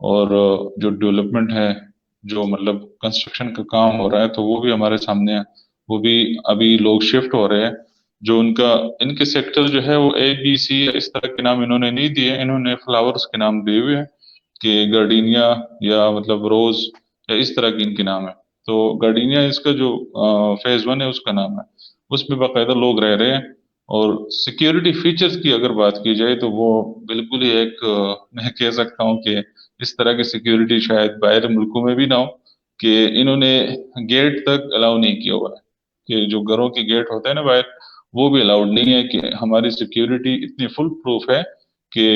اور جو ڈیولپمنٹ ہے، جو مطلب کنسٹرکشن کا کام ہو رہا ہے، تو وہ بھی ہمارے سامنے ہے. وہ بھی ابھی لوگ شفٹ ہو رہے ہیں. جو ان کے سیکٹر جو ہے وہ اے بی سی اس طرح کے نام انہوں نے نہیں دیے، انہوں نے فلاورز کے نام دیے ہوئے ہیں کہ گارڈینیا یا مطلب روز یا اس طرح کی ان کے نام ہے. تو گارڈینیا اس کا جو فیز 1 ہے اس کا نام ہے، اس میں باقاعدہ لوگ رہ رہے ہیں. اور سیکیورٹی فیچرز کی اگر بات کی جائے تو وہ بالکل ہی ایک میں کہہ سکتا ہوں کہ اس طرح کی سیکیورٹی شاید باہر ملکوں میں بھی نہ ہو، کہ انہوں نے گیٹ تک الاؤ نہیں کیا ہوا ہے، کہ جو گھروں کے گیٹ ہوتے ہیں نا باہر، وہ بھی الاؤڈ نہیں ہے. کہ ہماری سیکیورٹی اتنی فل پروف ہے کہ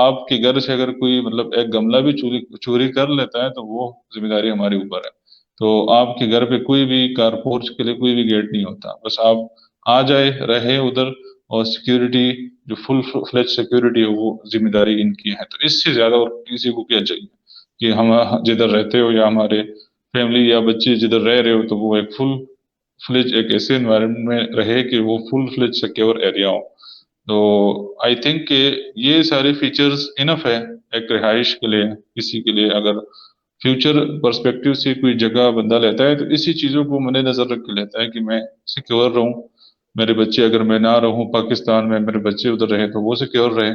آپ کے گھر سے اگر کوئی مطلب ایک گملہ بھی چوری کر لیتا ہے تو وہ ذمہ داری ہمارے اوپر ہے. تو آپ کے گھر پہ کوئی بھی کارپورچ کے لیے کوئی بھی گیٹ نہیں ہوتا، بس آپ آ جائے رہے ادھر، اور سیکیورٹی جو فل فلیج سیکیورٹی ہے وہ ذمہ داری ان کی ہے. تو اس سے زیادہ اور کسی کو کیا چاہیے کہ ہم جدھر رہتے ہو یا ہمارے فیملی یا بچے جدھر رہ رہے ہو تو وہ ایک فل فلیج ایک ایسے انوائرمنٹ میں رہے کہ وہ فل فلیج سیکیور ایریا ہو. تو آئی تھنک کہ یہ سارے فیچرز انف ہے ایک رہائش کے لیے. کسی کے لیے اگر فیوچر پرسپیکٹیو سے کوئی جگہ بندہ لیتا ہے تو اسی چیزوں کو مد نظر رکھ کے لیتا ہے کہ میں سیکیور رہوں، میرے بچے اگر میں نہ رہوں پاکستان میں، میرے بچے ادھر رہے تو وہ سیکیور رہے،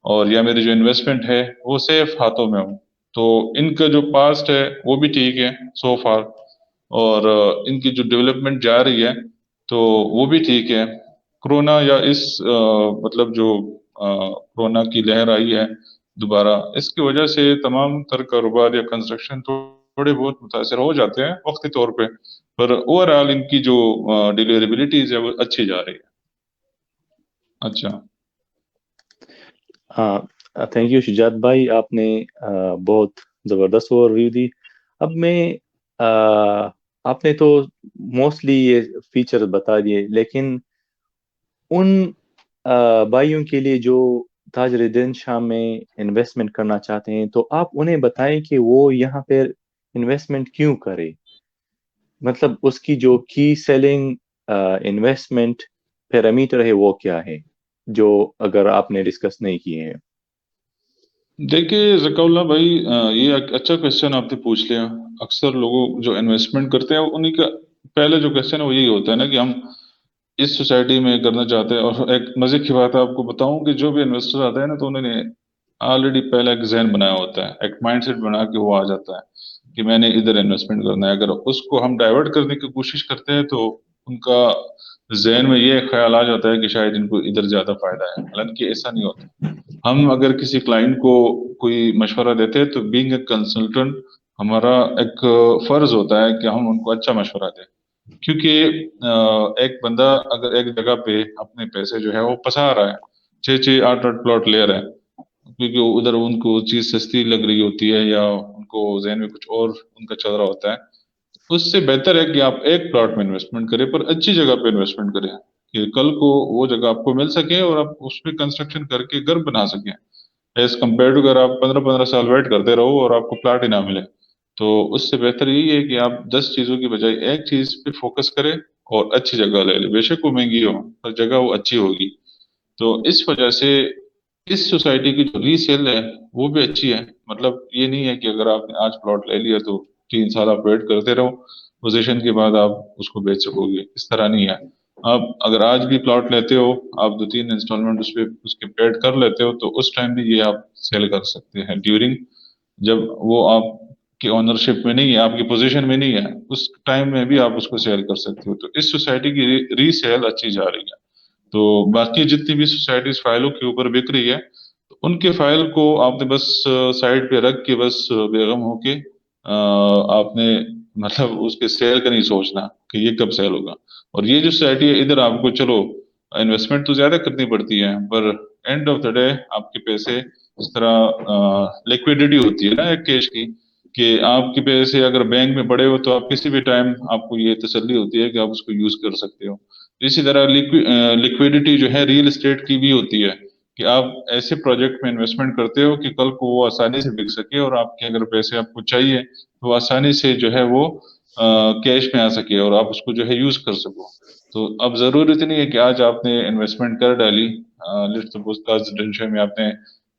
اور یا میری جو انویسٹمنٹ ہے وہ سیف ہاتھوں میں ہوں. تو ان کا جو پاسٹ ہے وہ بھی ٹھیک ہے سو فار، اور ان کی جو ڈیولپمنٹ جا رہی ہے تو وہ بھی ٹھیک ہے. کرونا یا اس مطلب جو کرونا کی لہر آئی ہے دوبارہ، اس کی وجہ سے تمام تر کاروبار یا کنسٹرکشن تھوڑے بہت متاثر ہو جاتے ہیں وقتی طور پہ، پر اوور آل ان کی جو ڈیلیوریبلٹیز ہے وہ اچھی جا رہی ہے. اچھا. ہاں، تھینک یو شجاعت بھائی، آپ نے بہت زبردست اوور ویو دی. اب میں آپ نے تو موسٹلی یہ فیچر بتا دیے، لیکن ان بھائیوں کے لیے جو تاج ریزیڈنس شام میں انویسٹمنٹ کرنا چاہتے ہیں تو آپ انہیں بتائیں کہ وہ یہاں پہ انویسٹمنٹ کیوں کرے، مطلب اس کی جو کی سیلنگ انویسٹمنٹ پیرامیٹر ہے وہ کیا ہے، جو اگر آپ نے ڈسکس نہیں کیے ہیں. دیکھیے ذکا اللہ بھائی، یہ ایک اچھا کوشچن آپ نے پوچھ لیا. اکثر لوگوں جو انویسٹمنٹ کرتے ہیں انہیں کا پہلے جو کوشچن ہے وہ یہی ہوتا ہے نا کہ ہم اس سوسائٹی میں کرنا چاہتے ہیں. اور ایک مزے کی بات آپ کو بتاؤں کہ جو بھی انویسٹر آتا ہے نا تو انہوں نے آلریڈی پہلے ایک ذہن بنایا ہوتا ہے، ایک مائنڈ سیٹ بنا کے وہ آ جاتا ہے کہ میں نے ادھر انویسٹمنٹ کرنا ہے. اگر اس کو ہم ڈائیورٹ کرنے کی کوشش کرتے ہیں تو ان کا ذہن میں یہ خیال آ جاتا ہے کہ شاید ان کو ادھر زیادہ فائدہ ہے، حالانکہ ایسا نہیں ہوتا. ہم اگر کسی کلائنٹ کو کوئی مشورہ دیتے ہیں تو بینگ اے کنسلٹنٹ ہمارا ایک فرض ہوتا ہے کہ ہم ان کو اچھا مشورہ دیں. کیونکہ ایک بندہ اگر ایک جگہ پہ اپنے پیسے جو ہے وہ پسا رہا ہے، 6 6 8 8 پلاٹ لے رہا ہے کیونکہ ادھر ان کو چیز سستی لگ رہی ہوتی ہے یا ان کو ذہن میں کچھ اور ان کا چل رہا ہوتا ہے، اس سے بہتر ہے کہ آپ ایک پلاٹ میں انویسٹمنٹ کریں پر اچھی جگہ پہ انویسٹمنٹ کریں کہ کل کو وہ جگہ آپ کو مل سکے اور آپ اس پہ کنسٹرکشن کر کے گھر بنا سکیں، ایز کمپیئر ٹو اگر آپ 15 15 سال ویٹ کرتے رہو اور آپ کو پلاٹ ہی نہ ملے. تو اس سے بہتر یہی ہے کہ آپ 10 چیزوں کی بجائے ایک چیز پہ فوکس کریں اور اچھی جگہ لے لیں. بے شک وہ مہنگی ہو پر جگہ وہ اچھی ہوگی. تو اس وجہ سے اس سوسائٹی کی جو ری سیل ہے وہ بھی اچھی ہے. مطلب یہ نہیں ہے کہ اگر آپ نے آج پلاٹ لے لیا تو 3 سال آپ ویٹ کرتے رہو، پوزیشن کے بعد آپ اس کو بیچ سکو گے، اس طرح نہیں ہے. آپ اگر آج بھی پلاٹ لیتے ہو، آپ 2 3 انسٹالمنٹ اس پہ اس کے پیڈ کر لیتے ہو تو اس ٹائم بھی یہ آپ سیل کر سکتے ہیں ڈیورنگ جب وہ آپ کی اونرشپ میں نہیں ہے، آپ کی پوزیشن میں نہیں ہے، اس ٹائم میں بھی آپ اس کو سیل کر سکتے ہو. تو اس سوسائٹی کی ری سیل اچھی جا رہی ہے. تو باقی جتنی بھی سوسائٹیز فائلوں کے اوپر بک رہی ہے تو ان کے فائل کو آپ نے بس سائڈ پہ رکھ کے بس بیغم ہو کے آپ نے مطلب اس کے سیل کا نہیں سوچنا کہ یہ کب سیل ہوگا. اور یہ جو سوسائٹی ہے ادھر آپ کو چلو انویسٹمنٹ تو زیادہ کرنی پڑتی ہے پر اینڈ آف دا ڈے آپ کے پیسے اس طرح لیکویڈیٹی ہوتی ہے نا ایک کیش کی، کہ آپ کے پیسے اگر بینک میں پڑے ہو تو آپ کسی بھی ٹائم آپ کو یہ تسلی ہوتی ہے کہ آپ اس کو یوز کر سکتے ہو. اسی طرح لیکویڈیٹی جو ہے ریئل اسٹیٹ کی بھی ہوتی ہے کہ آپ ایسے پروجیکٹ میں انویسٹمنٹ کرتے ہو کہ کل کو وہ آسانی سے بک سکے اور آپ کے اگر پیسے آپ کو چاہیے تو آسانی سے جو ہے وہ کیش میں آ سکے اور آپ اس کو جو ہے یوز کر سکو. تو اب ضرورت نہیں ہے کہ آج آپ نے انویسٹمنٹ کر ڈالی، لیٹس سپوز تاج ریزیڈنشیا میں آپ نے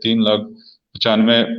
3,95,000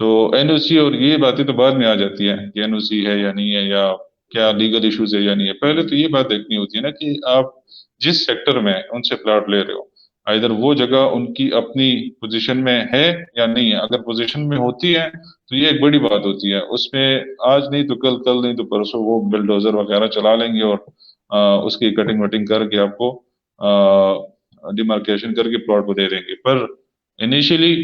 تو این او سی اور یہ باتیں تو بعد میں آ جاتی ہیں کہ این او سی ہے یا نہیں ہے، یا کیا لیگل ایشوز ہے یا نہیں ہے. پہلے تو یہ بات دیکھنی ہوتی ہے نا کہ آپ جس سیکٹر میں ان سے پلاٹ لے رہے ہو، ادھر وہ جگہ ان کی اپنی پوزیشن میں ہے یا نہیں ہے. اگر پوزیشن میں ہوتی ہے تو یہ ایک بڑی بات ہوتی ہے. اس میں آج نہیں تو کل، کل نہیں تو پرسوں وہ بلڈوزر وغیرہ چلا لیں گے اور اس کی کٹنگ وٹنگ کر کے آپ کو ڈیمارکیشن کر کے پلاٹ کو دے دیں گے. پر انیشلی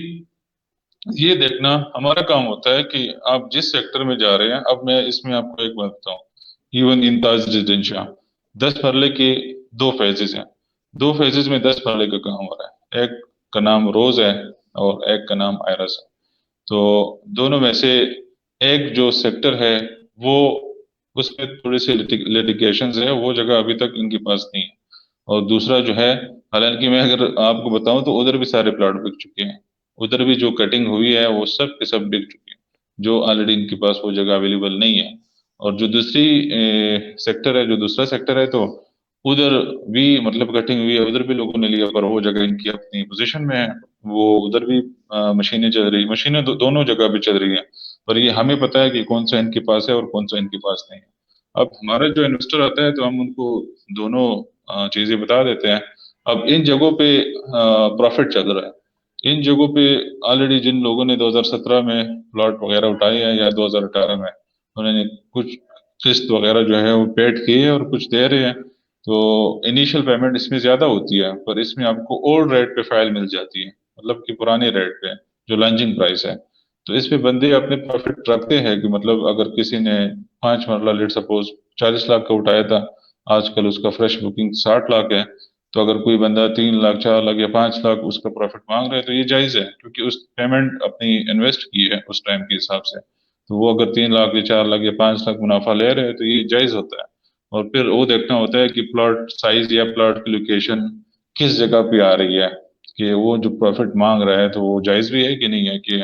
یہ دیکھنا ہمارا کام ہوتا ہے کہ آپ جس سیکٹر میں جا رہے ہیں. اب میں اس میں آپ کو ایک بات بتاؤں، ایون ان تاج ریزیڈینشیا 10 مرلے کے 2 فیزز ہیں. 2 فیزز میں 10 مرلے کا کام ہو رہا ہے. ایک کا نام روز ہے اور ایک کا نام آئرس ہے. تو دونوں میں سے ایک جو سیکٹر ہے وہ اس میں تھوڑی سی لیٹیگیشنز ہے، وہ جگہ ابھی تک ان کے پاس نہیں ہے. اور دوسرا جو ہے، حالانکہ میں اگر آپ کو بتاؤں تو ادھر بھی سارے پلاٹ بک چکے ہیں. ادھر بھی جو کٹنگ ہوئی ہے وہ سب کے سب بک چکے ہیں، جو آلریڈی ان کے پاس وہ جگہ اویلیبل نہیں ہے. اور جو دوسری سیکٹر ہے، جو دوسرا سیکٹر ہے، تو ادھر بھی مطلب کٹنگ ہوئی ہے، ادھر بھی لوگوں نے لیا، پر وہ جگہ ان کی اپنی پوزیشن میں ہے. وہ ادھر بھی مشینیں چل رہی، مشینیں دونوں جگہ بھی چل رہی ہیں. پر یہ ہمیں پتہ ہے کہ کون سا ان کے پاس ہے اور کون سا ان کے پاس نہیں ہے. اب ہمارا جو انویسٹر آتا ہے تو ہم ان کو دونوں چیزیں بتا دیتے ہیں. اب ان جگہوں پہ پروفٹ چل رہا ہے. ان جگہوں پہ آلریڈی جن لوگوں نے 2017 میں پلاٹ وغیرہ اٹھائے ہیں یا 2018 میں، انہوں نے کچھ قسط وغیرہ جو ہے وہ پیڈ کیے اور کچھ دے رہے ہیں. تو انیشل پیمنٹ اس میں زیادہ ہوتی ہے، پر اس میں آپ کو اولڈ ریٹ پہ فائل مل جاتی ہے، مطلب کہ پرانے ریٹ پہ جو لانچنگ پرائس ہے. تو اس پہ بندے اپنے پروفٹ رکھتے ہیں کہ مطلب اگر کسی نے 5 مرلہ لیٹ سپوز 40 لاکھ کا اٹھایا تھا، آج کل اس کا فریش بکنگ 60 لاکھ ہے. تو اگر کوئی بندہ 3 لاکھ 4 لاکھ یا 5 لاکھ اس کا پروفٹ مانگ رہا ہے تو یہ جائز ہے، کیونکہ اس پیمنٹ اپنی انویسٹ کی ہے اس ٹائم کے حساب سے. تو وہ اگر 3 لاکھ یا 4 لاکھ یا 5 لاکھ منافع لے رہے ہیں تو یہ جائز ہوتا ہے. اور پھر وہ دیکھنا ہوتا ہے کہ پلاٹ سائز یا پلاٹ کی لوکیشن کس جگہ پہ آ رہی ہے، کہ وہ جو پروفٹ مانگ رہا ہے تو وہ جائز بھی ہے کہ نہیں ہے. کہ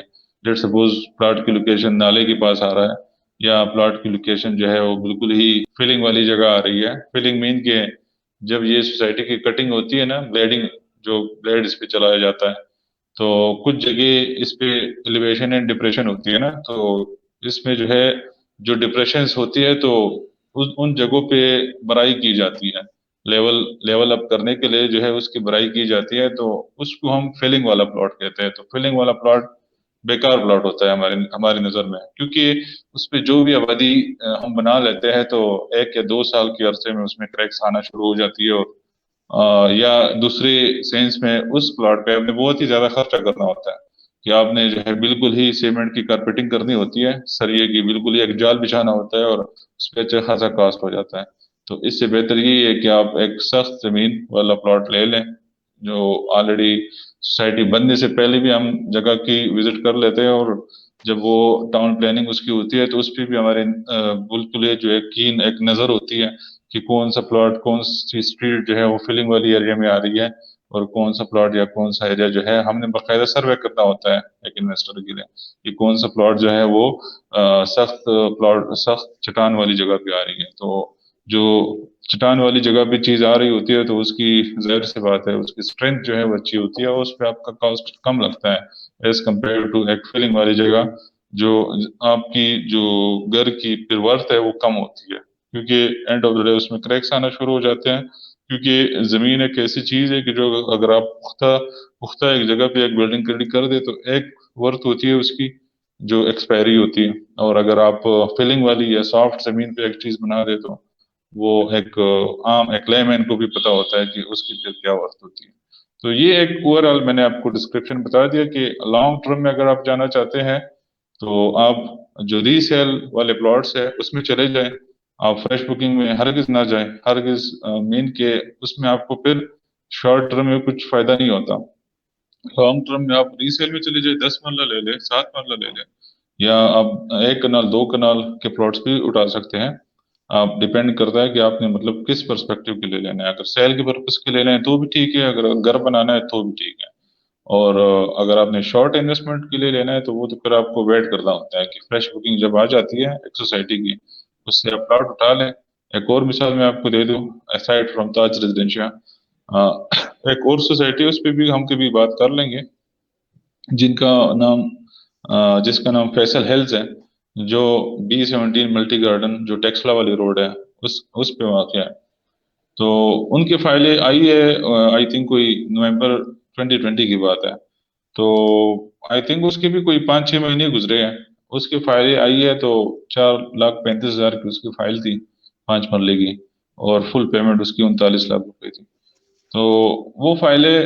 لیٹ سپوز پلاٹ کی لوکیشن نالے کے پاس آ رہا ہے، یا پلاٹ کی لوکیشن جو ہے وہ بالکل ہی فلنگ والی جگہ آ رہی ہے. فلنگ مین کہ جب یہ سوسائٹی کی کٹنگ ہوتی ہے نا، بلیڈنگ، جو بلیڈ اس پہ چلایا جاتا ہے، تو کچھ جگہ اس پہ ایلیویشن اینڈ ڈپریشن ہوتی ہے نا. تو اس میں جو ہے جو ڈپریشنز ہوتی ہے تو ان جگہوں پہ برائی کی جاتی ہے. لیول اپ کرنے کے لیے جو ہے اس کی برائی کی جاتی ہے. تو اس کو ہم فیلنگ والا پلاٹ کہتے ہیں. تو فیلنگ والا پلاٹ بیکار پلاٹ ہوتا ہے ہماری نظر میں، کیونکہ اس پہ جو بھی آبادی ہم بنا لیتے ہیں تو 1 یا 2 سال کے عرصے میں اس میں کریکس آنا شروع ہو جاتی ہے. اور یا دوسرے سینس میں اس پلاٹ پہ آپ نے بہت ہی زیادہ خرچہ کرنا ہوتا ہے، کہ آپ نے جو ہے بالکل ہی سیمنٹ کی کارپیٹنگ کرنی ہوتی ہے، سریے کی بالکل ہی ایک جال بچھانا ہوتا ہے، اور اس پہ اچھا خاصا کاسٹ ہو جاتا ہے. تو اس سے بہتر یہ ہے کہ آپ ایک سخت زمین والا پلاٹ لے لیں، جو آلریڈی سوسائٹی بننے سے پہلے بھی ہم جگہ کی وزٹ کر لیتے ہیں. اور جب وہ ٹاؤن پلاننگ اس کی ہوتی ہے تو اس پہ بھی ہمارے بالکل جو ہے کین ایک نظر ہوتی ہے کہ کون سا پلاٹ، کون سی اسٹریٹ جو ہے وہ فلنگ والی ایریا میں آ رہی ہے، اور کون سا پلاٹ یا کون سا ایریا جو ہے ہم نے باقاعدہ سروے کرنا ہوتا ہے ایک انویسٹر کے لیے، کہ کون سا پلاٹ جو ہے وہ سخت پلاٹ، سخت چٹان والی جگہ پہ آ رہی ہے. تو جو چٹان والی جگہ پہ چیز آ رہی ہوتی ہے تو اس کی ظاہر سی بات ہے اس کی اسٹرینتھ جو ہے وہ اچھی ہوتی ہے، اور اس پہ آپ کا کاسٹ کم لگتا ہے ایز کمپیئر ٹو ایک فلنگ والی جگہ، جو آپ کی جو گھر کی پھر ورتھ ہے وہ کم ہوتی ہے. کیونکہ اینڈ آف دا ڈے اس میں کریکس آنا شروع ہو جاتے ہیں. کیونکہ زمین ایک ایسی چیز ہے کہ جو اگر آپ پختہ ایک جگہ پہ ایک بلڈنگ کھڑی کر دے تو ایک ورتھ ہوتی ہے اس کی جو ایکسپائری ہوتی ہے. اور اگر آپ فلنگ والی یا سافٹ زمین پہ ایک چیز بنا دے تو وہ ایک عام ایک لے مین کو بھی پتا ہوتا ہے کہ اس کی پھر کیا ورتھ ہوتی ہے. تو یہ ایک اوور آل میں نے آپ کو ڈسکرپشن بتا دیا کہ لانگ ٹرم میں اگر آپ جانا چاہتے ہیں تو آپ جو ری سیل والے پلاٹس ہے اس میں چلے جائیں. آپ فریش بکنگ میں ہرگز نہ جائیں، ہرگز. مین کے اس میں آپ کو پھر شارٹ ٹرم میں کچھ فائدہ نہیں ہوتا. لانگ ٹرم میں آپ ری سیل میں چلے جائیں، 10 مرلہ لے لیں، 7 مرلہ لے لیں، یا آپ 1 کنال 2 کنال کے پلاٹس بھی اٹھا سکتے ہیں. آپ ڈیپینڈ کرتا ہے کہ آپ نے مطلب کس پرسپیکٹو کے لیے لینا ہے. اگر سیل کے پرپز کے لے لیں تو بھی ٹھیک ہے، اگر گھر بنانا ہے تو بھی ٹھیک ہے. اور اگر آپ نے شارٹ انویسٹمنٹ کے لیے لینا ہے تو وہ تو پھر آپ کو ویٹ کرنا ہوتا ہے کہ فریش بکنگ جب آ جاتی ہے ایک سوسائٹی کی، اس سے آپ پلاٹ اٹھا لیں. ایک اور مثال میں آپ کو دے دوں، اسائڈ فرام تاج ریزیڈینشیا ایک اور سوسائٹی، اس پہ بھی ہم کبھی بات کر لیں گے، جن کا نام جس کا نام فیصل ہیلز ہے، جو B17 ملٹی گارڈن جو ٹیکسلا والی روڈ ہے اس پہ واقع ہے. تو ان کی فائلیں آئی ہے، آئی تھنک کوئی نومبر 2020 کی بات ہے. تو آئی تھنک اس کے بھی کوئی 5-6 مہینے گزرے ہیں. اس کی فائلیں آئی ہے تو 4,35,000 کی اس کی فائل تھی 5 مرلے کی، اور فل پیمنٹ اس کی 39 لاکھ روپے تھی. تو وہ فائلیں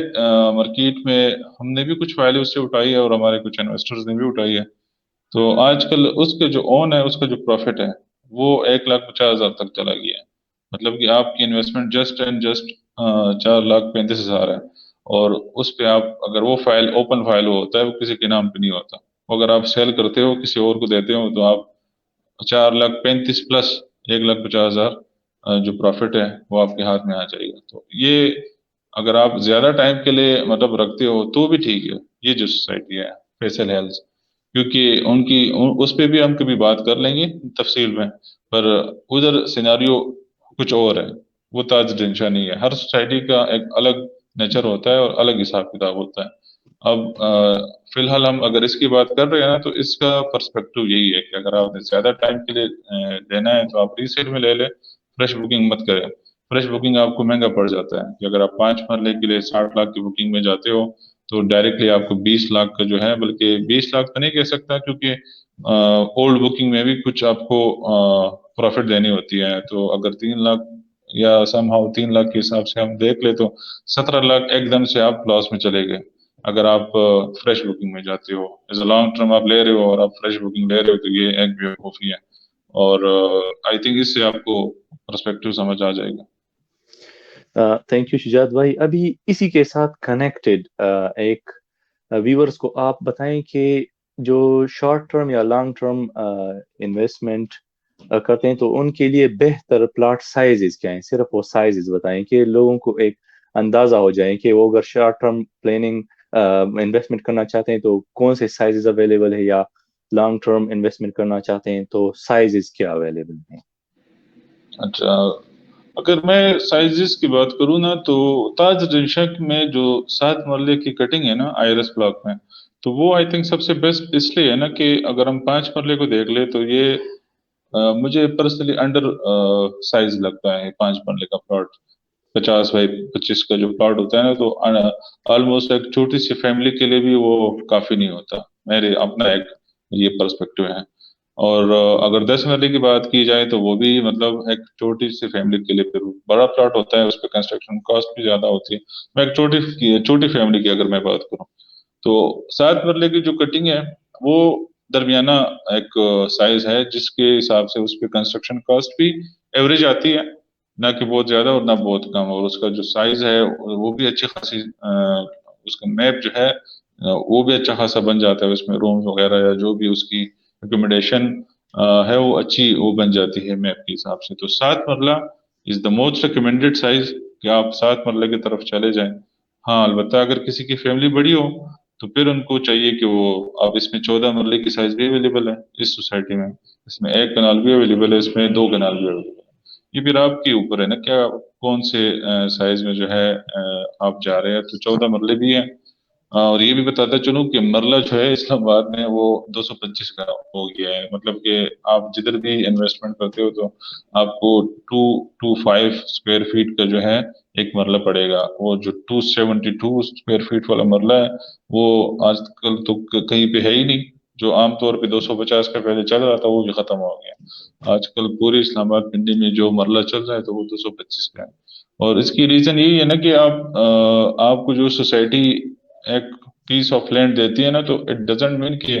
مارکیٹ میں ہم نے بھی کچھ فائلیں اس سے اٹھائی ہے، اور ہمارے کچھ انویسٹرز نے بھی اٹھائی ہے. تو آج کل اس کے جو اون ہے، اس کا جو پروفٹ ہے وہ 1,50,000 تک چلا گیا ہے. مطلب کہ آپ کی انویسٹمنٹ جسٹ اینڈ جسٹ 4,35,000 ہے، اور اس پہ آپ اگر وہ فائل اوپن فائل ہوتا ہے، وہ کسی کے نام پہ نہیں ہوتا. اگر آپ سیل کرتے ہو کسی اور کو دیتے ہو تو آپ 4,35,000 پلس 1,50,000 جو پروفٹ ہے وہ آپ کے ہاتھ میں آ جائے گا. تو یہ اگر آپ زیادہ ٹائم کے لیے مطلب رکھتے ہو تو بھی ٹھیک ہے. یہ جو سوسائٹی ہے فیصل ہیلز، کیونکہ اس پہ بھی ہم کبھی بات کر لیں گے تفصیل میں، پر ادھر سیناریو کچھ اور ہے. وہ تاج ڈنشا نہیں ہے. ہر سوسائٹی کا ایک الگ نیچر ہوتا ہے اور الگ حساب کتاب ہوتا ہے. اب فی الحال ہم اگر اس کی بات کر رہے ہیں نا، تو اس کا پرسپیکٹو یہی ہے کہ اگر آپ نے زیادہ ٹائم کے لیے لینا ہے تو آپ ریسیل میں لے لیں، فریش بکنگ مت کریں. فریش بکنگ آپ کو مہنگا پڑ جاتا ہے کہ اگر آپ 5 مرلے کے لیے 60 لاکھ کی بکنگ میں جاتے ہو تو ڈائریکٹلی آپ کو 20 لاکھ کا جو ہے، بلکہ 20 لاکھ تو نہیں کہہ سکتا، کیونکہ اولڈ بکنگ میں بھی کچھ آپ کو پروفٹ دینی ہوتی ہے. تو اگر 3 لاکھ یا سم ہاؤ 3 لاکھ کے حساب سے ہم دیکھ لیں تو 17 لاکھ ایک دم سے آپ لاس میں چلے گئے اگر آپ فریش بکنگ میں جاتے ہو. ایز اے لانگ ٹرم آپ لے رہے ہو اور آپ فریش بکنگ لے رہے ہو تو یہ ایک بیوقوفی ہے. اور آئی تھنک اس سے آپ کو پرسپیکٹو سمجھ آ جائے گا. تھینک یو شجاعت بھائی. ابھی اسی کے ساتھ کنیکٹڈ ایک ویورز کو آپ بتائیں کہ جو شارٹ ٹرم یا لانگ ٹرم انویسٹمنٹ کرتے ہیں تو ان کے لیے بہتر پلاٹ سائزز کیا ہیں؟ صرف وہ سائزز بتائیں کہ لوگوں کو ایک اندازہ ہو جائے کہ وہ اگر شارٹ ٹرم پلاننگ انویسٹمنٹ کرنا چاہتے ہیں تو کون سے سائزز اویلیبل ہے، یا لانگ ٹرم انویسٹمنٹ کرنا چاہتے ہیں تو سائزز کیا اویلیبل ہیں. اچھا، اگر میں سائزز کی بات کروں نا تو تاج ڈنشک میں جو 7 مرلے کی کٹنگ ہے نا آئرس بلاک میں، تو وہ آئی تھنک سب سے بیسٹ اس لیے ہے نا کہ اگر ہم 5 مرلے کو دیکھ لیں تو یہ مجھے پرسنلی انڈر سائز لگتا ہے. 5 مرلے کا پلاٹ 50x25 کا جو پلاٹ ہوتا ہے نا، تو آلموسٹ ایک چھوٹی سی فیملی کے لیے بھی وہ کافی نہیں ہوتا. میرے اپنا ایک یہ پرسپیکٹو ہے. اور اگر 10 مرلے کی بات کی جائے تو وہ بھی مطلب ایک چھوٹی سی فیملی کے لیے پھر بڑا پلاٹ ہوتا ہے، اس پہ کنسٹرکشن کاسٹ بھی زیادہ ہوتی ہے. میں ایک چھوٹی فیملی کی اگر میں بات کروں تو 7 مرلے کی جو کٹنگ ہے وہ درمیانہ ایک سائز ہے، جس کے حساب سے اس پہ کنسٹرکشن کاسٹ بھی ایوریج آتی ہے، نہ کہ بہت زیادہ اور نہ بہت کم. اور اس کا جو سائز ہے وہ بھی اچھی خاصی اس کا میپ جو ہے وہ بھی اچھا خاصا بن جاتا ہے. اس میں رومز وغیرہ یا جو بھی اس کی اکوموڈیشن ہے وہ اچھی وہ بن جاتی ہے میپ کے حساب سے. تو 7 مرلہ از دا موسٹ ریکمینڈیڈ سائز کہ آپ 7 مرلے کی طرف چلے جائیں. ہاں البتہ اگر کسی کی فیملی بڑی ہو تو پھر ان کو چاہیے کہ وہ اب اس میں 14 مرلے کی سائز بھی اویلیبل ہے اس سوسائٹی میں، اس میں 1 کنال بھی اویلیبل ہے، اس میں 2 کنال بھی اویلیبل ہے. یہ پھر آپ کے اوپر ہے نا کیا کون سے سائز میں جو ہے آپ جا رہے ہیں. تو 14 مرلے بھی ہیں. اور یہ بھی بتاتا چلوں کہ مرلہ جو ہے اسلام آباد میں وہ 225 کا ہو گیا ہے. مطلب کہ آپ جدھر بھی انویسٹمنٹ کرتے ہو تو آپ کو 225 اسکوائر فیٹ کا جو ہے ایک مرلہ پڑے گا. وہ جو 272 اسکوائر فیٹ والا مرلہ ہے وہ آج کل تو کہیں پہ ہے ہی نہیں. جو عام طور پہ 250 کا پہلے چل رہا تھا وہ بھی ختم ہو گیا. آج کل پورے اسلام آباد پنڈی میں جو مرلہ چل رہا ہے تو وہ 225 کا ہے. اور اس کی ریزن یہی ہے نا کہ آپ کو جو سوسائٹی ایک پیس آف لینڈ دیتی ہے نا، تو اٹ ڈزنٹ مین کہ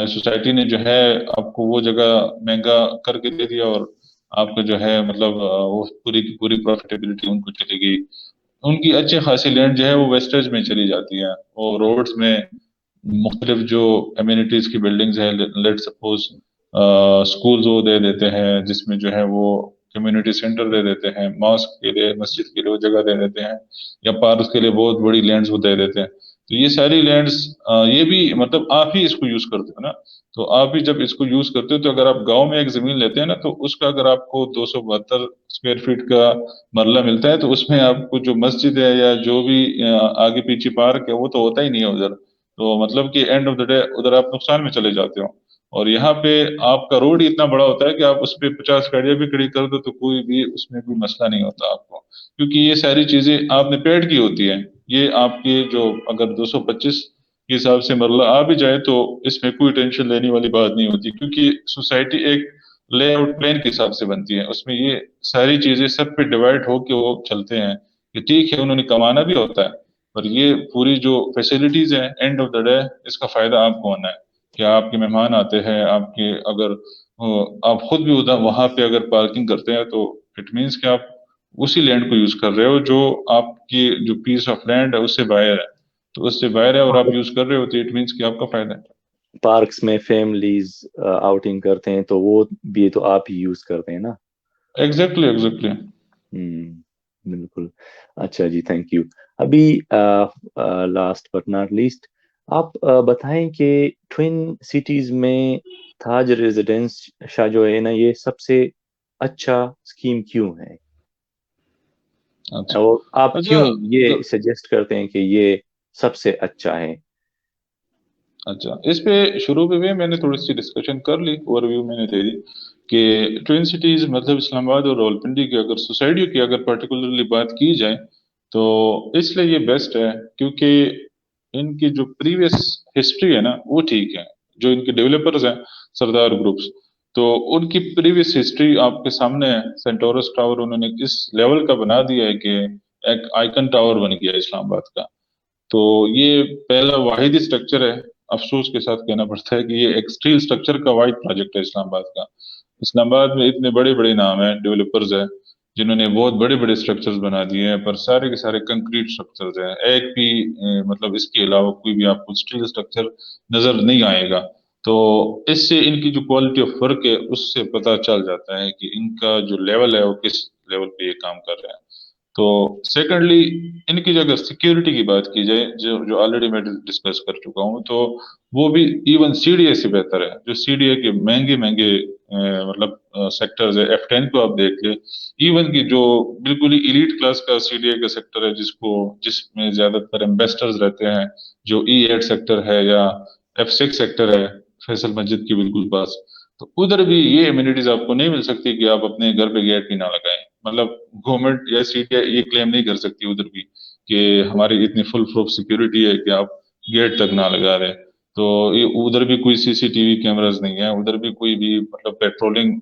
سوسائٹی نے جو ہے آپ کو وہ جگہ مہنگا کر کے دے دیا اور آپ کا جو ہے مطلب وہ پوری کی پوری پروفیٹیبلٹی ان کو چلے گی. ان کی اچھی خاصی لینڈ جو ہے وہ ویسٹرز میں چلی جاتی ہے، اور روڈز میں مختلف جو امیونٹیز کی بلڈنگز ہیں، لیٹ سپوز اسکولز وہ دے دیتے ہیں، جس میں جو ہے وہ کمیونٹی سینٹر دے دیتے ہیں، ماسک کے لیے مسجد کے لیے وہ جگہ دے دیتے ہیں، یا پارک کے لیے بہت بڑی لینڈز وہ دے دیتے ہیں. تو یہ ساری لینڈز یہ بھی مطلب آپ ہی اس کو یوز کرتے ہو نا. تو آپ بھی جب اس کو یوز کرتے ہو تو اگر آپ گاؤں میں ایک زمین لیتے ہیں نا، تو اس کا اگر آپ کو 272 اسکوائر فیٹ کا مرلہ ملتا ہے تو اس میں آپ کو جو مسجد ہے یا جو بھی آگے پیچھے پارک ہے وہ تو ہوتا ہی نہیں ہے ادھر. تو مطلب کہ اینڈ آف دا ڈے ادھر آپ نقصان میں چلے جاتے ہو. اور یہاں پہ آپ کا روڈ ہی اتنا بڑا ہوتا ہے کہ آپ اس پہ 50 گاڑیاں بھی کھڑی کر دو تو کوئی بھی اس میں کوئی مسئلہ نہیں ہوتا آپ کو، کیونکہ یہ ساری چیزیں آپ نے پیڈ کی ہوتی ہیں. یہ آپ کے جو اگر 225 کے حساب سے مرلہ آ بھی جائے تو اس میں کوئی ٹینشن لینے والی بات نہیں ہوتی، کیونکہ سوسائٹی ایک لے آؤٹ پلان کے حساب سے بنتی ہے. اس میں یہ ساری چیزیں سب پہ ڈیوائڈ ہو کے وہ چلتے ہیں کہ ٹھیک ہے انہوں نے کمانا بھی ہوتا ہے، پر یہ پوری جو فیسلٹیز ہیں اینڈ آف دا ڈے اس کا فائدہ آپ کو ہونا ہے. کہ آپ کے مہمان آتے ہیں، آپ کے اگر آپ خود بھی ادھر وہاں پہ اگر پارکنگ کرتے ہیں تو اٹ مینس کہ آپ اسی لینڈ کو یوز کر رہے ہو جو آپ کی جو پیس آف لینڈ ہے اس سے باہر ہے، تو اس سے باہر ہے اور آپ یوز کر رہے ہو تو اٹ مینس کہ آپ کا فائدہ ہے. پارکس میں فیملیز آؤٹنگ کرتے ہیں تو وہ بھی تو آپ ہی یوز کرتے ہیں نا. Exactly exactly. بالکل. اچھا جی، تھینک یو. ابھی لاسٹ بٹ ناٹ لیسٹ آپ بتائیں کہ ٹوئن سٹیز میں تاج ریزیڈنس شاہ جو ہے نا یہ سب سے اچھا اسکیم کیوں ہے، اچھا اور آپ اچھا کیوں یہ سجیسٹ کرتے ہیں کہ یہ سب سے اچھا ہے؟ اچھا اس پہ شروع پہ بھی میں نے تھوڑی سی ڈسکشن کر لی، اوور ویو میں نے دے دی کہ ٹوئن سٹیز مطلب اسلام آباد اور راولپنڈی کی اگر سوسائٹیوں کی اگر پرٹیکولرلی بات کی جائے تو اس لیے یہ بیسٹ ہے کیونکہ ان کی جو پریویس ہسٹری ہے نا وہ ٹھیک ہے. جو ان کے ڈیولپرز ہیں سردار گروپس، تو ان کی پریویس ہسٹری آپ کے سامنے ہے. سینٹورس ٹاور انہوں نے اس لیول کا بنا دیا ہے کہ ایک آئیکن ٹاور بن گیا اسلام آباد کا. تو یہ پہلا واحد اسٹرکچر ہے، افسوس کے ساتھ کہنا پڑتا ہے کہ یہ ایک اسٹیل اسٹرکچر کا واحد پروجیکٹ ہے اسلام آباد کا. اسلام آباد میں اتنے بڑے بڑے نام ہیں ڈیولپرز ہیں جنہوں نے بہت بڑے بڑے اسٹرکچرز بنا دیے ہیں، پر سارے کے سارے کنکریٹ اسٹرکچرز ہیں. ایک بھی مطلب اس کے علاوہ کوئی بھی آپ کو اسٹیل اسٹرکچر نظر نہیں آئے گا. تو اس سے ان کی جو کوالٹی آف ورک ہے اس سے پتہ چل جاتا ہے کہ ان کا جو لیول ہے وہ کس لیول پہ یہ کام کر رہے ہیں. تو سیکنڈلی ان کی اگر سیکیورٹی کی بات کی جائے جو آلریڈی میں ڈسکس کر چکا ہوں، تو وہ بھی ایون سی ڈی اے سے بہتر ہے. جو سی ڈی اے کے مہنگے مہنگے مطلب سیکٹرز ہے، F10 کو آپ دیکھ لیں، ایون کی جو بالکل ہی ایلیٹ کلاس کا سی ڈی اے کا سیکٹر ہے جس میں زیادہ تر انویسٹرز رہتے ہیں، جو E8 سیکٹر ہے یا F6 سیکٹر ہے فیصل مسجد کی بالکل پاس، تو ادھر بھی یہ امیونٹیز آپ کو نہیں مل سکتی کہ آپ اپنے گھر پہ گیٹ بھی نہ لگائیں. مطلب گورنمنٹ یا سی ڈی اے یہ کلیم نہیں کر سکتی ادھر بھی کہ ہماری اتنی فل پروف سیکورٹی ہے کہ آپ گیٹ تک نہ لگا رہے. تو ادھر بھی کوئی سی سی ٹی وی کیمراز نہیں ہے، ادھر بھی کوئی بھی مطلب پیٹرولنگ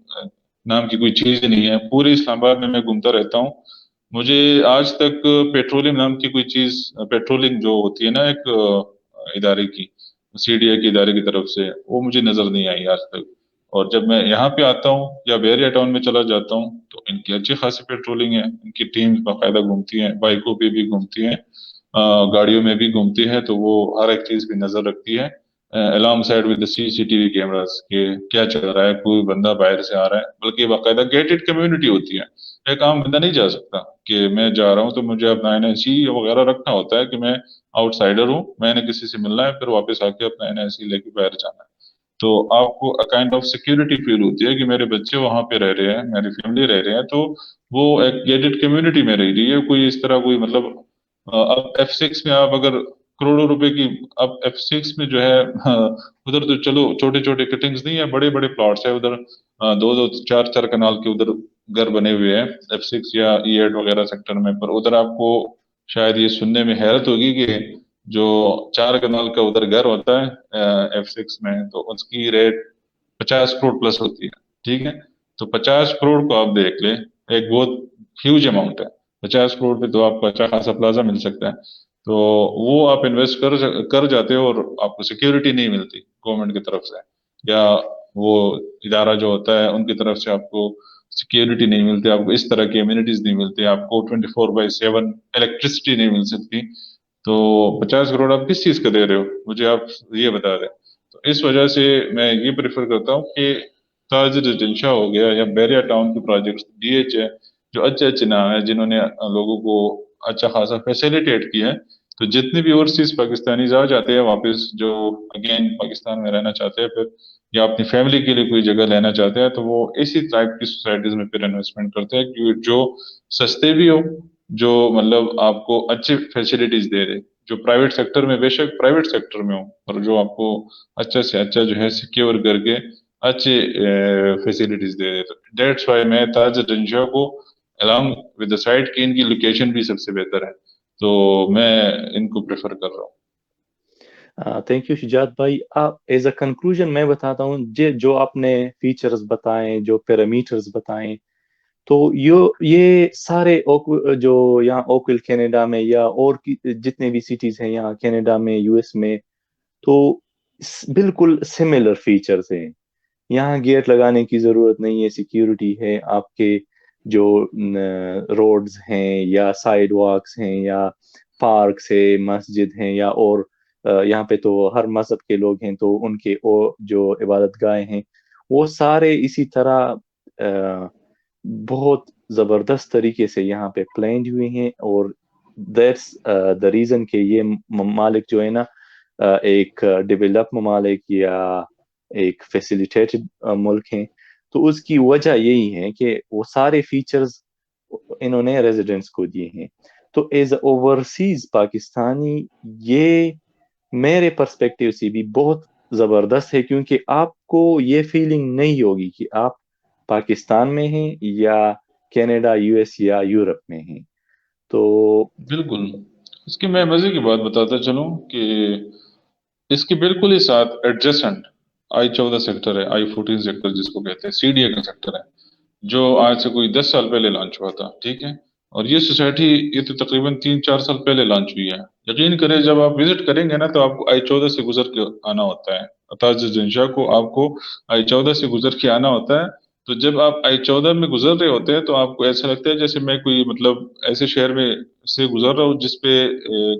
نام کی کوئی چیز نہیں ہے. پورے اسلام آباد میں گھومتا رہتا ہوں، مجھے آج تک پیٹرولنگ نام کی کوئی چیز، پیٹرولنگ جو ہوتی ہے نا ایک ادارے کی، سی ڈی اے کے ادارے کی طرف سے، وہ مجھے نظر نہیں آئی آج تک. اور جب میں یہاں پہ آتا ہوں یا بیریا ٹاؤن میں چلا جاتا ہوں تو ان کی اچھی خاصی پیٹرولنگ ہے. ان کی ٹیم باقاعدہ گھومتی ہیں، بائکوں پہ بھی گھومتی ہیں، گاڑیوں میں بھی گھومتی ہے، تو وہ ہر ایک چیز پہ نظر رکھتی ہے along side with the CCTV cameras کہ کیا چل رہا ہے، کوئی بندہ باہر سے آ رہا ہے. بلکہ باقاعدہ گیٹڈ کمیونٹی ہوتی ہے، ایک عام بندہ نہیں جا سکتا کہ میں جا رہا ہوں تو مجھے اپنا NIC وغیرہ رکھنا ہوتا ہے کہ میں آؤٹ سائڈر ہوں، میں نے کسی سے ملنا ہے پھر واپس آ کے اپنا NIC لے کے باہر جانا ہے. تو آپ کو کائنڈ آف سیکورٹی فیل ہوتی ہے کہ میرے بچے وہاں پہ رہ رہے ہیں، میری فیملی رہ رہے ہیں، تو وہ ایک گیٹڈ کمیونٹی میں رہ رہی ہے. کوئی اس طرح کوئی مطلب اب F6 میں آپ اگر کروڑوں روپے کی، اب F6 میں جو ہے ادھر تو چلو چھوٹے چھوٹے کٹنگز نہیں ہے، بڑے بڑے پلاٹس ہے ادھر، دو دو چار چار کنال کے ادھر گھر بنے ہوئے ہیں F6 یا E8 وغیرہ سیکٹر میں. پر ادھر آپ کو شاید یہ سننے میں حیرت ہوگی کہ جو 4 کنال کا ادھر گھر ہوتا ہے F6 میں، تو اس کی ریٹ 50 کروڑ پلس ہوتی ہے. ٹھیک ہے، تو 50 کروڑ کو آپ دیکھ لیں، ایک بہت ہیوج اماؤنٹ ہے. 50 کروڑ پہ تو آپ کو اچھا خاصا پلازا مل سکتا ہے. تو وہ آپ انویسٹ کر جاتے ہو اور آپ کو سیکیورٹی نہیں ملتی گورنمنٹ کی طرف سے، یا وہ ادارہ جو ہوتا ہے ان کی طرف سے آپ کو سیکیورٹی نہیں ملتی، آپ کو اس طرح کی امیونٹیز نہیں ملتی، آپ کو 24/7 الیکٹرسٹی نہیں مل سکتی. تو 50 کروڑ آپ کس چیز کا دے رہے ہو مجھے آپ یہ بتا دیں. تو اس وجہ سے میں یہ پریفر کرتا ہوں کہ تاج ریزیڈنشا ہو گیا یا بیریا ٹاؤن کے پروجیکٹس DH ہے، جو اچھے اچھے نام ہیں جنہوں نے لوگوں کو اچھا خاصا فیسیلیٹیٹ کیا ہے. تو جتنے بھی اوورسیز پاکستانیز آ جاتے ہیں واپس، جو اگین پاکستان میں رہنا چاہتے ہیں پھر یا اپنی فیملی کے لیے کوئی جگہ لینا چاہتے ہیں، تو وہ اسی ٹائپ کی سوسائٹیز میں پھر انویسٹمنٹ کرتے ہیں جو سستے بھی ہو، جو مطلب آپ کو اچھی فیسلٹیز دے رہے. جو پرائیویٹ سیکٹر میں، بے شک پرائیویٹ سیکٹر میں ہوں، اور جو آپ کو اچھا سے اچھا جو ہے سیکیور کر کے اچھے فیسلٹیز دے دیتے. دیٹس وائی میں تاج ریزیڈینشیا کو along with the site کی ان کی لوکیشن بھی سب سے بہتر ہے، تو میں ان کو پریفر کر رہا ہوں. تھینک یو شجاعت بھائی. ایز اے کنکلوژن میں بتاتا ہوں، جو آپ نے فیچرز بتائیں، جو پیرامیٹرز بتائیں، تو یہ سارے جو یہاں اوکل کینیڈا میں یا اور جتنے بھی سٹیز ہیں یہاں کینیڈا میں، یو ایس میں، تو بالکل سملر فیچرز ہیں. یہاں گیٹ لگانے کی ضرورت نہیں ہے، سیکیورٹی ہے، آپ کے جو روڈز ہیں یا سائیڈ واکس ہیں یا پارکس ہے، مسجد ہیں، یا اور یہاں پہ تو ہر مذہب کے لوگ ہیں، تو ان کے جو عبادت گاہیں ہیں وہ سارے اسی طرح بہت زبردست طریقے سے یہاں پہ پلانڈ ہوئے ہیں. اور دیٹس دا ریزن کہ یہ ممالک جو ہے نا، ایک ڈیولپ ممالک یا ایک فیسیلیٹیٹڈ ملک ہیں، تو اس کی وجہ یہی ہے کہ وہ سارے فیچرز انہوں نے ریزیڈنٹس کو دیے ہیں. تو ایز اے اوورسیز پاکستانی یہ میرے پرسپیکٹیو سے بھی بہت زبردست ہے، کیونکہ آپ کو یہ فیلنگ نہیں ہوگی کہ آپ پاکستان میں ہیں یا کینیڈا، یو ایس یا یورپ میں ہیں. تو بالکل. اس کی میں مزے کی بات بتاتا چلوں کہ اس کے بالکل ہی ساتھ ایڈجسٹنٹ I-14 سیکٹر ہے، I-14 سیکٹر جس کو کہتے ہیں، CDA کا سیکٹر ہے، جو آج سے کوئی 10 سال پہلے لانچ ہوا تھا. ٹھیک ہے، اور یہ سوسائٹی یہ تو تقریباً 3-4 سال پہلے لانچ ہوئی ہے. یقین کریں جب آپ وزٹ کریں گے نا تو آپ کو I-14 سے گزر کے آنا ہوتا ہے. تاج ریزیڈینشیا کو آپ کو I-14 سے گزر کے آنا ہوتا ہے. تو جب آپ I-14 میں گزر رہے ہوتے ہیں تو آپ کو ایسا لگتا ہے جیسے میں کوئی مطلب ایسے شہر میں سے گزر رہا ہوں جس پہ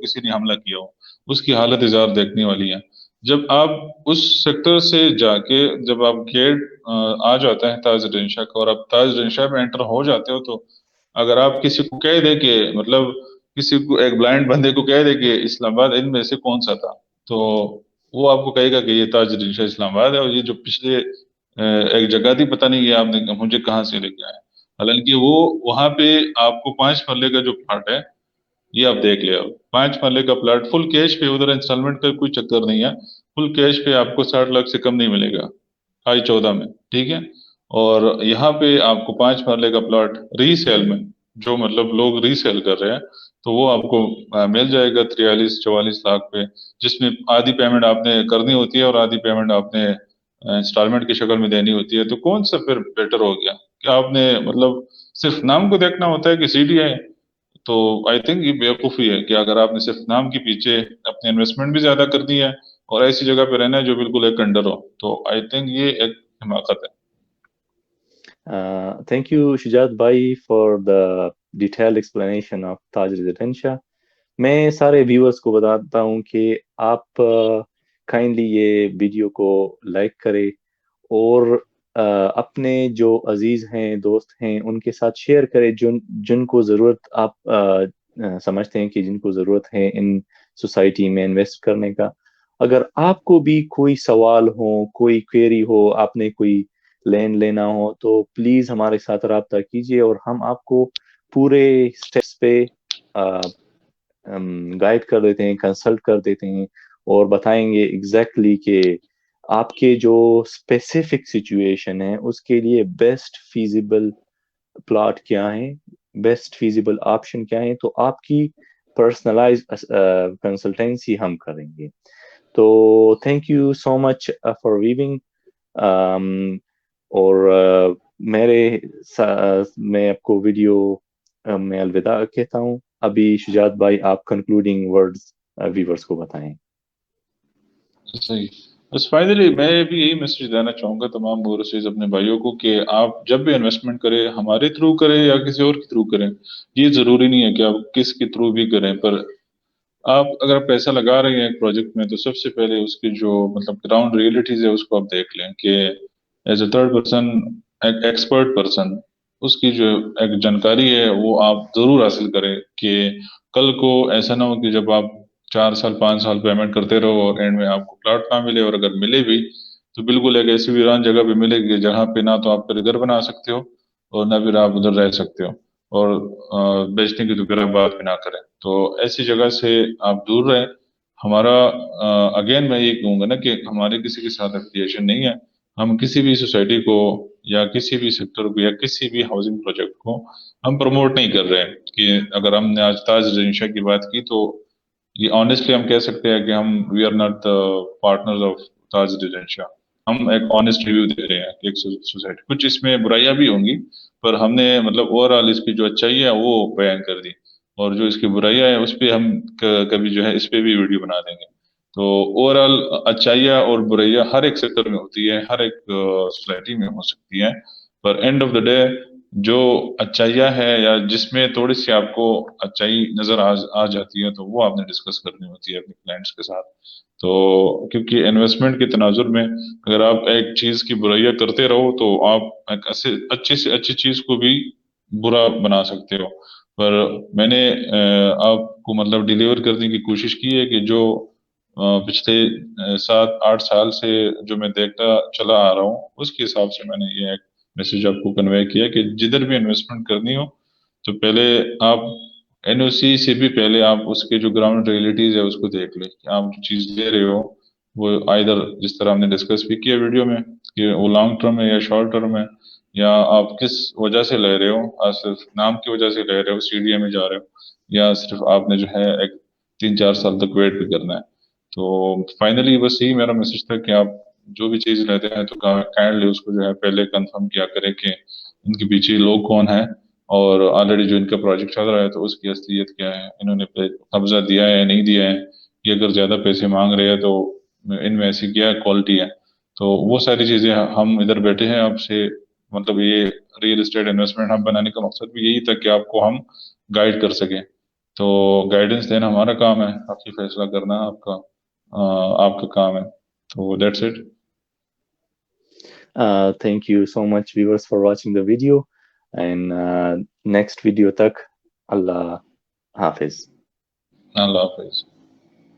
کسی نے حملہ کیا ہو. اس کی حالت اظہار دیکھنے والی ہے. جب آپ اس سیکٹر سے جا کے جب آپ گیٹ آ جاتا ہے تاج ریزیڈینشیا کا اور آپ تاج ریزیڈینشیا میں انٹر ہو جاتے ہو، تو اگر آپ کسی کو کہہ دے کہ مطلب کسی کو ایک بلائنڈ بندے کو کہہ دے کہ اسلام آباد ان میں سے کون سا تھا، تو وہ آپ کو کہے گا کہ یہ تاج ریزیڈینشیا اسلام آباد ہے، اور یہ جو پچھلے ایک جگہ تھی پتہ نہیں یہ آپ نے مجھے کہاں سے لے کے آئے. حالانکہ وہ وہاں پہ آپ کو 5 مرلے کا جو پلاٹ ہے یہ آپ دیکھ لیں. 5 مرلے کا پلاٹ فل کیش پہ، ادھر انسٹالمنٹ کا کوئی چکر نہیں ہے، فل کیش پہ آپ کو 60 لاکھ سے کم نہیں ملے گا I-14 میں. ٹھیک ہے، اور یہاں پہ آپ کو 5 مرلے کا پلاٹ ری سیل میں، جو مطلب لوگ ری سیل کر رہے ہیں، تو وہ آپ کو مل جائے گا 43-44 لاکھ پہ، جس میں آدھی پیمنٹ آپ نے کرنی ہوتی ہے اور آدھی پیمنٹ آپ نے انسٹالمنٹ کی شکل میں دینی ہوتی ہے. تو کون سا پھر بیٹر ہو گیا کہ آپ نے مطلب صرف نام کو دیکھنا ہوتا ہے کہ CDA ہے؟ تو آئی تھنک یہ بیوقوفی ہے کہ اگر آپ نے صرف نام کے پیچھے اپنے انویسٹمنٹ بھی زیادہ کر دی ہے اور ایسی جگہ پہ رہنا ہے جو بالکل ایک کنڈر ہو، تو آئی تھنک یہ ایک حماقت ہے. تھینک یو شجاعت بھائی for the detail explanation of Taj Residencia. میں سارے ویورز کو بتاتا ہوں کہ آپ کائنڈلی یہ ویڈیو کو لائک کرے اور اپنے جو عزیز ہیں، دوست ہیں، ان کے ساتھ شیئر کرے جن کو ضرورت آپ سمجھتے ہیں کہ جن کو ضرورت ہے ان سوسائٹی میں انویسٹ کرنے کا. اگر آپ کو بھی کوئی سوال ہو، کوئی کوئری ہو، آپ نے کوئی لینڈ لینا ہو، تو پلیز ہمارے ساتھ رابطہ کیجیے اور ہم آپ کو پورے اسٹیپس پہ گائیڈ کر دیتے ہیں، کنسلٹ کر دیتے ہیں اور بتائیں گے ایگزیکٹلی کہ آپ کے جو اسپیسیفک سچویشن ہے اس کے لیے بیسٹ فیزیبل پلاٹ کیا ہے، بیسٹ فیزیبل آپشن کیا ہے. تو آپ کی پرسنلائز کنسلٹینسی ہم کریں گے. تو thank you so much for viewing. اور میں آپ کو ویڈیو میں الوداع کہتا ہوں. ابھی شجاعت بھائی آپ کنکلوڈنگ ورڈز ویورز کو بتائیں. صحیح. بس فائنلی میں بھی یہی میسج دینا چاہوں گا تمام اوورسیز اپنے بھائیوں کو کہ آپ جب بھی انویسٹمنٹ کریں، ہمارے تھرو کریں یا کسی اور کے تھرو کریں، یہ ضروری نہیں ہے کہ آپ کس کے تھرو بھی کریں، پر آپ اگر پیسہ لگا رہے ہیں ایک پروجیکٹ میں تو سب سے پہلے اس کی جو مطلب گراؤنڈ ریئلٹیز ہے اس کو آپ دیکھ لیں کہ ایز اے تھرڈ پرسن، ایک ایکسپرٹ پرسن، اس کی جو ایک جانکاری ہے وہ آپ ضرور حاصل کریں کہ کل کو ایسا نہ ہو کہ جب آپ 4 سال 5 سال پیمنٹ کرتے رہو اور اینڈ میں آپ کو پلاٹ نہ ملے، اور اگر ملے بھی تو بالکل ایک ایسی ویران جگہ پہ ملے گی جہاں پہ نہ تو آپ پھر گھر بنا سکتے ہو اور نہ پھر آپ ادھر رہ سکتے ہو. اور بیچنے کی دوبارہ بات بھی نہ کریں. تو ایسی جگہ سے آپ دور رہیں. ہمارا اگین میں یہ کہوں گا نا کہ ہمارے کسی کے ساتھ افیلیشن نہیں ہے. ہم کسی بھی سوسائٹی کو یا کسی بھی سیکٹر کو یا کسی بھی ہاؤسنگ پروجیکٹ کو ہم پروموٹ نہیں کر رہے ہیں. کہ اگر ہم نے آج تاج ریزیڈینشیا کی بات کی تو یہ آنیسٹلی ہم کہہ سکتے ہیں کہ ہم we are not the partner of Taj Residencia. ہم ایک آنیسٹ ریویو دے رہے ہیں کہ ایک سوسائٹی, کچھ اس میں برائیاں بھی ہوں گی پر ہم نے مطلب اوور آل اس کی جو اچھائی ہے وہ بیان کر دی, اور جو اس کی برائیاں ہیں اس پہ ہم کبھی جو ہے اس پہ بھی ویڈیو بنا دیں گے. تو اوور آل اچھائیاں اور برائیاں ہر ایک سیکٹر میں ہوتی ہے, ہر ایک سوسائٹی میں ہو سکتی ہیں, پر اینڈ آف دا ڈے جو اچھائیاں ہے یا جس میں تھوڑی سی آپ کو اچھائی نظر آ جاتی ہے تو وہ آپ نے ڈسکس کرنی ہوتی ہے اپنے کلائنٹس کے ساتھ. تو کیونکہ انویسٹمنٹ کے تناظر میں اگر آپ ایک چیز کی برائیاں کرتے رہو تو آپ ایک اچھی سے اچھی چیز کو بھی برا بنا سکتے ہو. پر میں نے آپ کو مطلب ڈیلیور کرنے کی کوشش کی ہے کہ جو پچھلے 7-8 سال سے جو میں دیکھتا چلا آ رہا ہوں اس کے حساب سے میں نے یہ ایک میسج آپ کو کنوے کیا کہ جدھر بھی انویسٹمنٹ کرنی ہو تو پہلے آپ این او سی سے بھی پہلے آپ اس کے جو گراؤنڈ ریئلٹیز ہے اس کو دیکھ لیں کہ آپ جو چیز لے رہے ہو وہ آئیدر جس طرح ہم نے ڈسکس بھی کیا ویڈیو میں کہ وہ لانگ ٹرم ہے یا شارٹ ٹرم ہے, یا آپ کس وجہ سے لے رہے ہو, آپ صرف نام کی وجہ سے لے رہے ہو, سی ڈی اے میں جا رہے ہو, یا صرف آپ نے جو ہے ایک 3-4 سال تک ویٹ بھی کرنا ہے. تو فائنلی بس یہی میرا میسج تھا کہ آپ جو بھی چیز لیتے ہیں تو کائنڈلی اس کو جو ہے پہلے کنفرم کیا کریں کہ ان کے پیچھے لوگ کون ہیں, اور آلریڈی جو ان کا پروجیکٹ چل رہا ہے تو اس کی اصلیت کیا ہے, انہوں نے قبضہ دیا ہے یا نہیں دیا ہے, یہ اگر زیادہ پیسے مانگ رہے ہیں تو ان میں ایسی کیا کوالٹی ہے. تو وہ ساری چیزیں ہم ادھر بیٹھے ہیں آپ سے, مطلب یہ ریئل اسٹیٹ انویسٹمنٹ ہم بنانے کا مقصد بھی یہی تھا کہ آپ کو ہم گائیڈ کر سکیں. تو گائیڈنس دینا ہمارا کام ہے, آپ کی فیصلہ کرنا آپ کا کام ہے. تو that's it. Thank you so much, viewers, for watching the video. And next video tak, Allah Hafiz. اللہ حافظ.